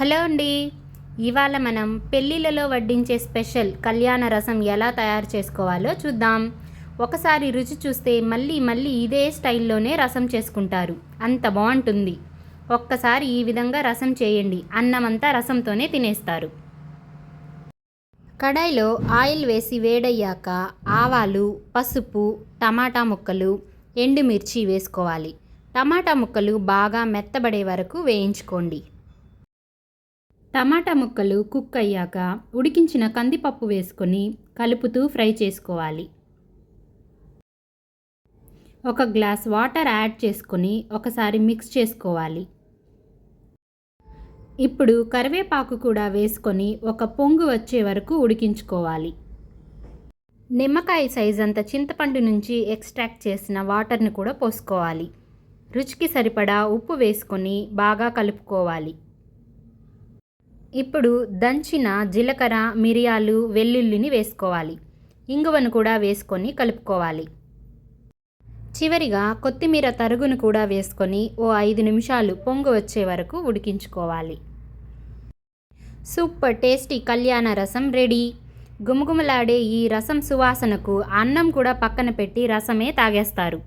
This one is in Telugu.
హలో అండి. ఇవాళ మనం పెళ్ళిళ్ళలో వడ్డించే స్పెషల్ కళ్యాణ రసం ఎలా తయారు చేసుకోవాలో చూద్దాం. ఒకసారి రుచి చూస్తే మళ్ళీ మళ్ళీ ఇదే స్టైల్లోనే రసం చేసుకుంటారు. అంత బాగుంటుంది. ఒక్కసారి ఈ విధంగా రసం చేయండి, అన్నమంతా రసంతోనే తినేస్తారు. కడాయిలో ఆయిల్ వేసి వేడయ్యాక ఆవాలు, పసుపు, టమాటా ముక్కలు, ఎండుమిర్చి వేసుకోవాలి. టమాటా ముక్కలు బాగా మెత్తబడే వరకు వేయించుకోండి. టమాటా ముక్కలు కుక్ అయ్యాక ఉడికించిన కందిపప్పు వేసుకొని కలుపుతూ ఫ్రై చేసుకోవాలి. ఒక గ్లాస్ వాటర్ యాడ్ చేసుకొని ఒకసారి మిక్స్ చేసుకోవాలి. ఇప్పుడు కరివేపాకు కూడా వేసుకొని ఒక పొంగు వచ్చే వరకు ఉడికించుకోవాలి. నిమ్మకాయ సైజ్ అంత చింతపండు నుంచి ఎక్స్ట్రాక్ట్ చేసిన వాటర్ని కూడా పోసుకోవాలి. రుచికి సరిపడా ఉప్పు వేసుకొని బాగా కలుపుకోవాలి. ఇప్పుడు దంచిన జీలకర్ర, మిరియాలు, వెల్లుల్లిని వేసుకోవాలి. ఇంగువను కూడా వేసుకొని కలుపుకోవాలి. చివరిగా కొత్తిమీర తరుగును కూడా వేసుకొని ఓ 5 నిమిషాలు పొంగు వచ్చే వరకు ఉడికించుకోవాలి. సూపర్ టేస్టీ కళ్యాణ రసం రెడీ. గుమగుమలాడే ఈ రసం సువాసనకు అన్నం కూడా పక్కన పెట్టి రసమే తాగేస్తారు.